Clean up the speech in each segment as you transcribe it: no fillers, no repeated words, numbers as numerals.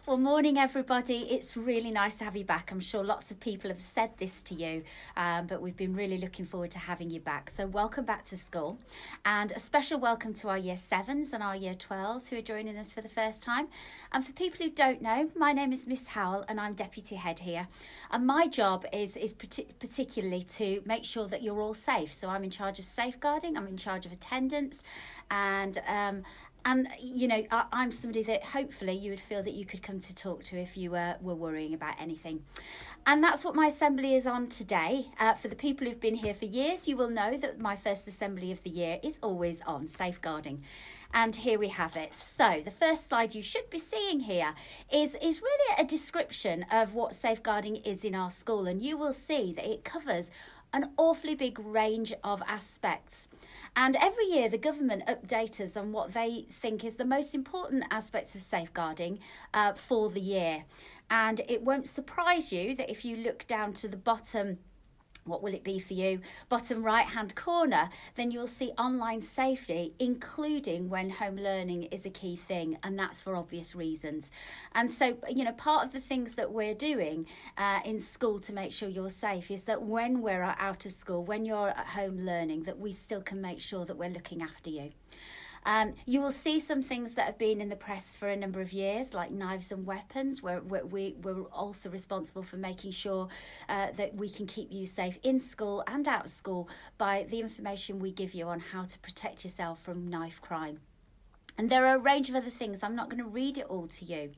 Well, morning, everybody. It's really nice to have you back. I'm sure lots of people have said this to you, but we've been really looking forward to having you back. So welcome back to school, and a special welcome to our Year 7s and our Year 12s who are joining us for the first time. And for people who don't know, my name is Miss Howell and I'm Deputy Head here. And my job is particularly to make sure that you're all safe. So I'm in charge of safeguarding, I'm in charge of attendance, and you know, I'm somebody that hopefully you would feel that you could come to talk to if you were worrying about anything. And that's what my assembly is on today. For the people who've been here for years, you will know that my first assembly of the year is always on safeguarding. And here we have it. So the first slide you should be seeing here is really a description of what safeguarding is in our school. And you will see that it covers an awfully big range of aspects. And every year the government updates us on what they think is the most important aspects of safeguarding for the year. And it won't surprise you that if you look down to the bottom, what will it be for you? Bottom right hand corner, then you'll see online safety, including when home learning is a key thing, and that's for obvious reasons. And so, you know, part of the things that we're doing in school to make sure you're safe is that when we're out of school, when you're at home learning, that we still can make sure that we're looking after you. You will see some things that have been in the press for a number of years, like knives and weapons, where we're also responsible for making sure that we can keep you safe in school and out of school by the information we give you on how to protect yourself from knife crime. And there are a range of other things. I'm not going to read it all to you.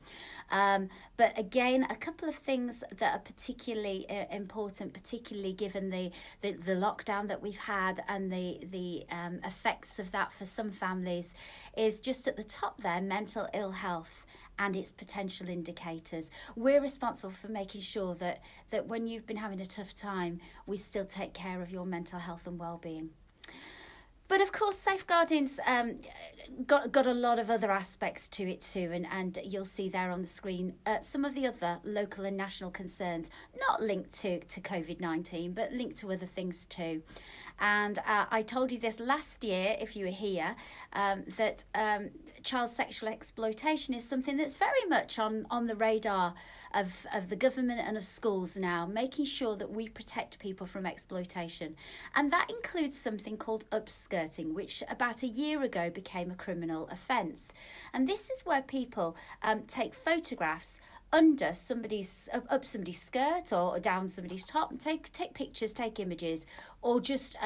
But again, a couple of things that are particularly important, particularly given the lockdown that we've had and the effects of that for some families, is just at the top there, mental ill health and its potential indicators. We're responsible for making sure that when you've been having a tough time, we still take care of your mental health and well-being. But of course, safeguarding's got a lot of other aspects to it too, and you'll see there on the screen some of the other local and national concerns, not linked to COVID-19, but linked to other things too. And I told you this last year, if you were here, that child sexual exploitation is something that's very much on the radar of the government and of schools now, making sure that we protect people from exploitation. And that includes something called upskirting, which about a year ago became a criminal offence. And this is where people take photographs under up somebody's skirt or down somebody's top and take pictures, take images, or just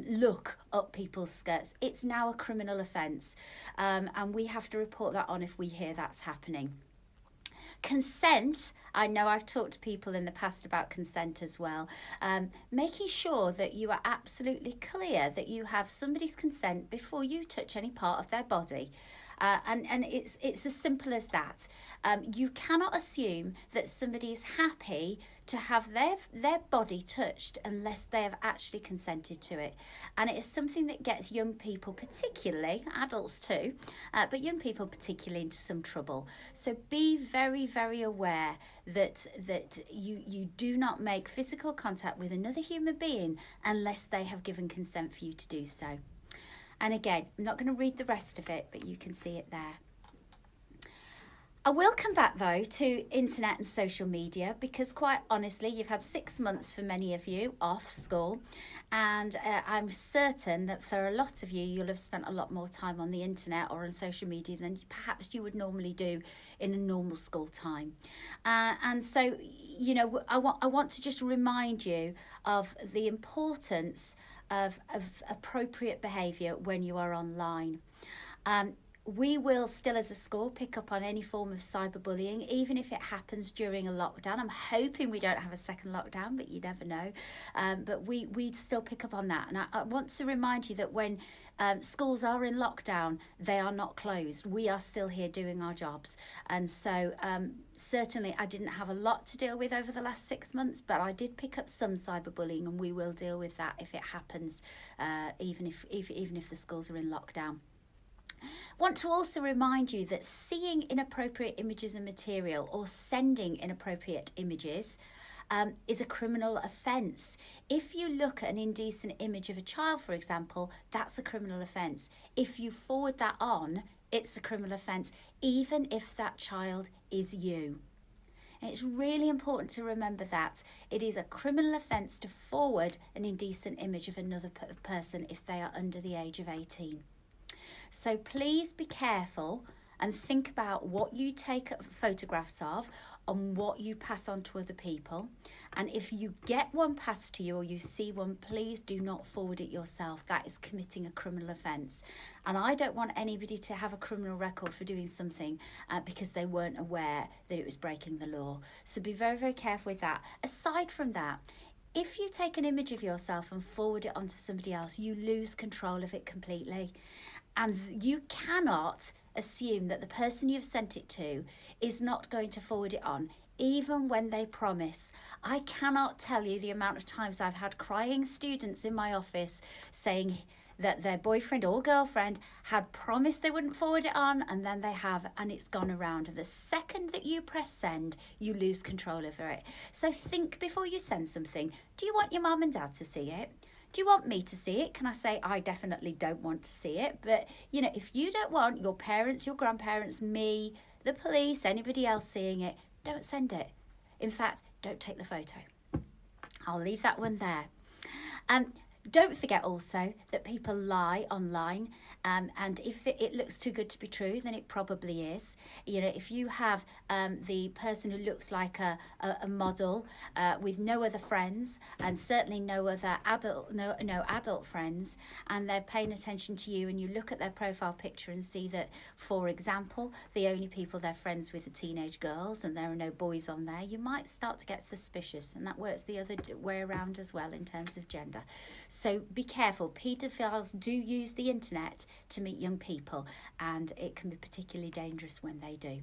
look up people's skirts. It's now a criminal offence, and we have to report that on if we hear that's happening. Consent, I know I've talked to people in the past about consent as well, making sure that you are absolutely clear that you have somebody's consent before you touch any part of their body. And it's as simple as that. You cannot assume that somebody is happy to have their body touched unless they have actually consented to it. And it is something that gets young people, particularly adults too, but young people particularly, into some trouble. So be very, very aware that you do not make physical contact with another human being unless they have given consent for you to do so. And again, I'm not going to read the rest of it, but you can see it there. I will come back, though, to internet and social media, because quite honestly, you've had 6 months for many of you off school. And I'm certain that for a lot of you, you'll have spent a lot more time on the internet or on social media than perhaps you would normally do in a normal school time. And so, you know, I want to just remind you of the importance of appropriate behaviour when you are online. We will still as a school pick up on any form of cyberbullying, even if it happens during a lockdown. I'm hoping we don't have a second lockdown, but you never know. But we still pick up on that. And I want to remind you that when schools are in lockdown, they are not closed. We are still here doing our jobs. And so certainly I didn't have a lot to deal with over the last 6 months, but I did pick up some cyberbullying, and we will deal with that if it happens, even if the schools are in lockdown. Want to also remind you that seeing inappropriate images and material or sending inappropriate images is a criminal offence. If you look at an indecent image of a child, for example, that's a criminal offence. If you forward that on, it's a criminal offence, even if that child is you. And it's really important to remember that it is a criminal offence to forward an indecent image of another person if they are under the age of 18. So please be careful and think about what you take photographs of and what you pass on to other people. And if you get one passed to you or you see one, please do not forward it yourself. That is committing a criminal offence. And I don't want anybody to have a criminal record for doing something because they weren't aware that it was breaking the law. So be very, very careful with that. Aside from that, if you take an image of yourself and forward it onto somebody else, you lose control of it completely. And you cannot assume that the person you've sent it to is not going to forward it on, even when they promise. I cannot tell you the amount of times I've had crying students in my office saying that their boyfriend or girlfriend had promised they wouldn't forward it on, and then they have, and it's gone around. And the second that you press send, you lose control over it. So think before you send something. Do you want your mum and dad to see it? Do you want me to see it? Can I say I definitely don't want to see it? But, you know, if you don't want your parents, your grandparents, me, the police, anybody else seeing it, don't send it. In fact, don't take the photo. I'll leave that one there. Don't forget also that people lie online, and if it looks too good to be true, then it probably is. You know, if you have the person who looks like a model with no other friends and certainly no other adult friends, and they're paying attention to you, and you look at their profile picture and see that, for example, the only people they're friends with are teenage girls and there are no boys on there, you might start to get suspicious, and that works the other way around as well in terms of gender. So be careful. Paedophiles do use the internet to meet young people, and it can be particularly dangerous when they do.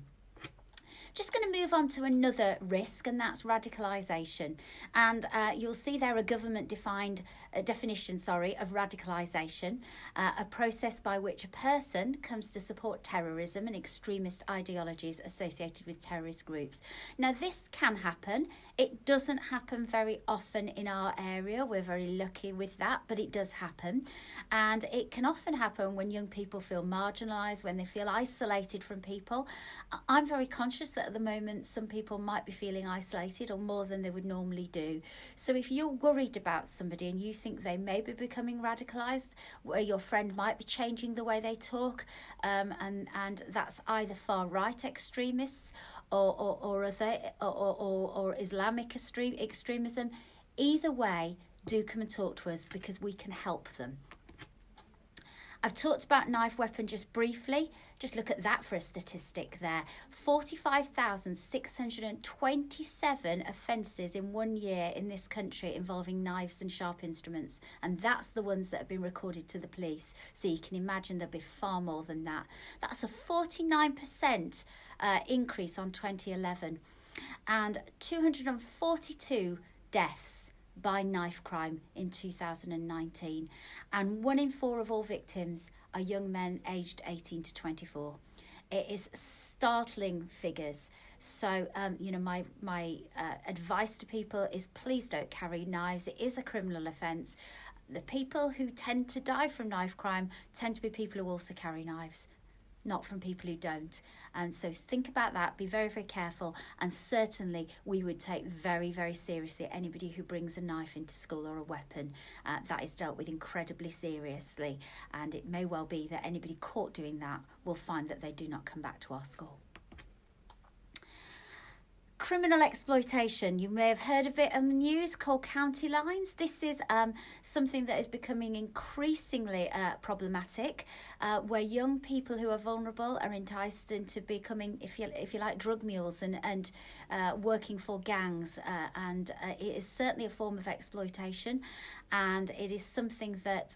Just going to move on to another risk, and that's radicalisation. And you'll see there a government-defined definition of radicalisation, a process by which a person comes to support terrorism and extremist ideologies associated with terrorist groups. Now, this can happen. It doesn't happen very often in our area. We're very lucky with that, but it does happen. And it can often happen when young people feel marginalised, when they feel isolated from people. I'm very conscious that at the moment some people might be feeling isolated or more than they would normally do. So if you're worried about somebody and you think they may be becoming radicalised, where your friend might be changing the way they talk, and that's either far right extremists or Islamic extremism, either way, do come and talk to us because we can help them. I've talked about knife weapon just briefly. Just look at that for a statistic there. 45,627 offences in 1 year in this country involving knives and sharp instruments. And that's the ones that have been recorded to the police. So you can imagine there'll be far more than that. That's a 49% increase on 2011. And 242 deaths by knife crime in 2019, and 1 in 4 of all victims are young men aged 18 to 24. It is startling figures. So my advice to people is please don't carry knives. It is a criminal offence. The people who tend to die from knife crime tend to be people who also carry knives, not from people who don't. And so think about that, be very, very careful, and certainly we would take very, very seriously anybody who brings a knife into school or a weapon. That is dealt with incredibly seriously, and it may well be that anybody caught doing that will find that they do not come back to our school. Criminal exploitation. You may have heard of it on the news, called county lines. This is something that is becoming increasingly problematic, where young people who are vulnerable are enticed into becoming, if you like, drug mules and working for gangs. And it is certainly a form of exploitation, and it is something that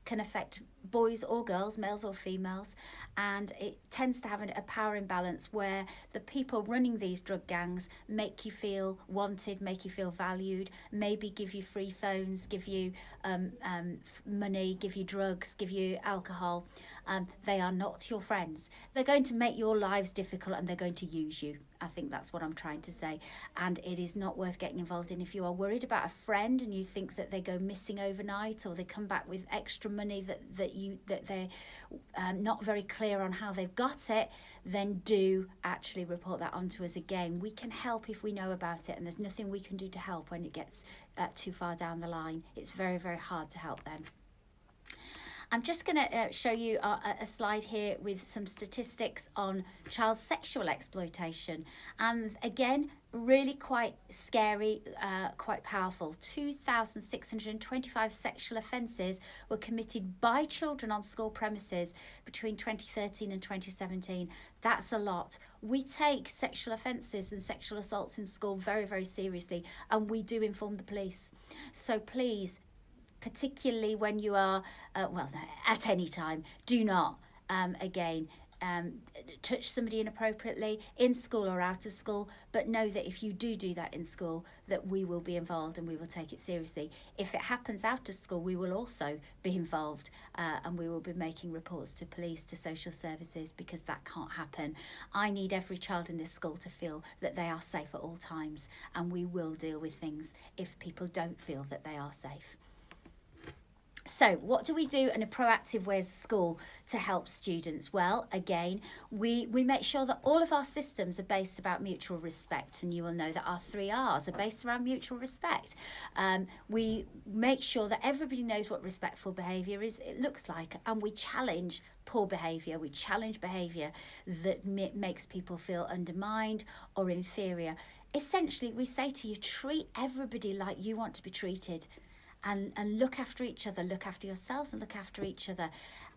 can affect boys or girls, males or females, and it tends to have a power imbalance where the people running these drug gangs make you feel wanted, make you feel valued, maybe give you free phones, give you money, give you drugs, give you alcohol. They are not your friends. They're going to make your lives difficult, and they're going to use you. I think that's what I'm trying to say. And it is not worth getting involved in. If you are worried about a friend and you think that they go missing overnight, or they come back with extra money that they're not very clear on how they've got it, then do actually report that on to us again. We can help if we know about it, and there's nothing we can do to help when it gets too far down the line. It's very, very hard to help them. I'm just going to show you a slide here with some statistics on child sexual exploitation. And again, really quite scary, quite powerful. 2,625 sexual offences were committed by children on school premises between 2013 and 2017. That's a lot. We take sexual offences and sexual assaults in school very, very seriously, and we do inform the police. So please, particularly when you are, at any time, do not, touch somebody inappropriately in school or out of school, but know that if you do that in school, that we will be involved and we will take it seriously. If it happens out of school, we will also be involved, and we will be making reports to police, to social services, because that can't happen. I need every child in this school to feel that they are safe at all times, and we will deal with things if people don't feel that they are safe. So what do we do in a proactive way as a school to help students? Well, again, we make sure that all of our systems are based about mutual respect, and you will know that our 3 R's are based around mutual respect. We make sure that everybody knows what respectful behaviour it looks like, and we challenge poor behaviour. We challenge behaviour that makes people feel undermined or inferior. Essentially, we say to you, treat everybody like you want to be treated. And look after each other, look after yourselves and look after each other.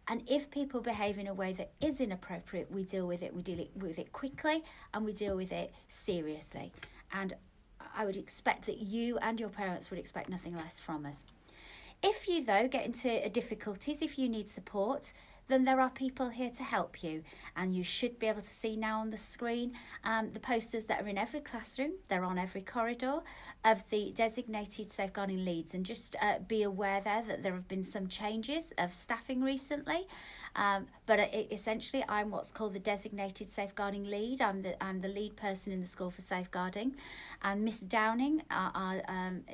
And if people behave in a way that is inappropriate, we deal with it. We deal with it quickly, and we deal with it seriously. And I would expect that you and your parents would expect nothing less from us. If you, though, get into difficulties, if you need support, then there are people here to help you. And you should be able to see now on the screen the posters that are in every classroom. They're on every corridor of the designated safeguarding leads. And just be aware that there have been some changes of staffing recently. But essentially, I'm what's called the designated safeguarding lead. I'm the lead person in the school for safeguarding. And Miss Downing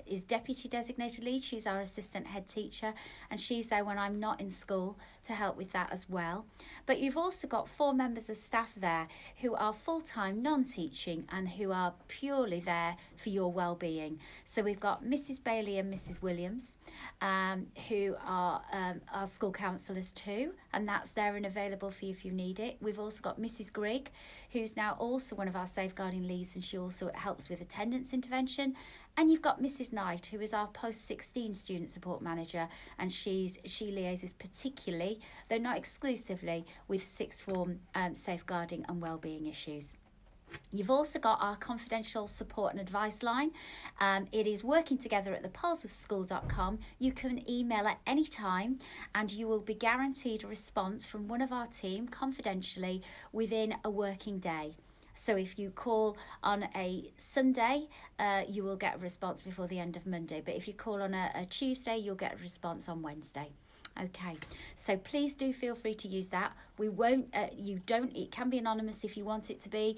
is deputy designated lead. She's our assistant head teacher, and she's there when I'm not in school to help with that as well. But you've also got 4 members of staff there who are full-time, non-teaching, and who are purely there for your well-being. So we've got Mrs. Bailey and Mrs. Williams, who are our school counsellors too, and that's there and available for you if you need it. We've also got Mrs. Grigg, who's now also one of our safeguarding leads, and she also helps with attendance intervention. And you've got Mrs. Knight, who is our post-16 student support manager, and she liaises particularly, though not exclusively, with sixth form safeguarding and wellbeing issues. You've also got our confidential support and advice line. It is working together at thepoleswithschool.com. You can email at any time, and you will be guaranteed a response from one of our team confidentially within a working day. So if you call on a Sunday, you will get a response before the end of Monday. But if you call on a Tuesday, you'll get a response on Wednesday. Okay, so please do feel free to use that. We won't, it can be anonymous if you want it to be.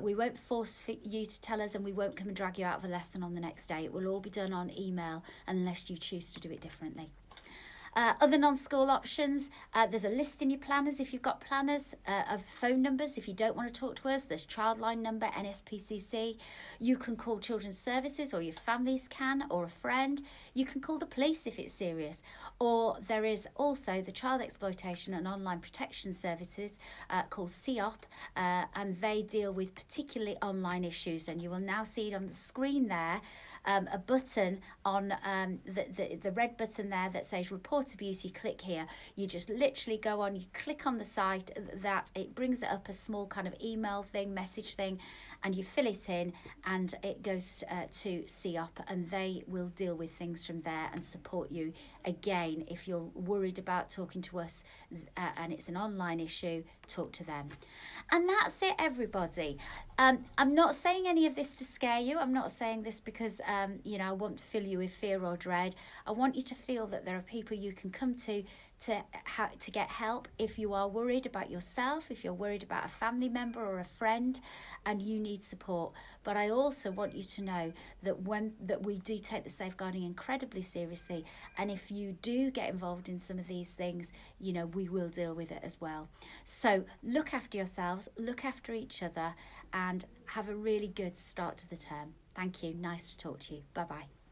We won't force you to tell us, and we won't come and drag you out of a lesson on the next day. It will all be done on email unless you choose to do it differently. Other non-school options, there's a list in your planners if you've got planners of phone numbers. If you don't want to talk to us, there's Childline number, NSPCC. You can call Children's Services, or your families can, or a friend. You can call the police if it's serious. Or there is also the Child Exploitation and Online Protection Services called CEOP, and they deal with particularly online issues. And you will now see it on the screen there, a button on the red button there that says report abuse. You click here, you just literally go on, you click on the site, that it brings it up a small kind of email thing, message thing, and you fill it in, and it goes to CEOP, and they will deal with things from there and support you. Again, if you're worried about talking to us and it's an online issue, talk to them. And that's it, everybody. I'm not saying any of this to scare you. I'm not saying this because I want to fill you with fear or dread. I want you to feel that there are people you can come to to get help if you are worried about yourself, if you're worried about a family member or a friend and you need support. But I also want you to know that we do take the safeguarding incredibly seriously, and if you do get involved in some of these things, you know, we will deal with it as well. So look after yourselves, look after each other, and have a really good start to the term. Thank you. Nice to talk to you. Bye-bye.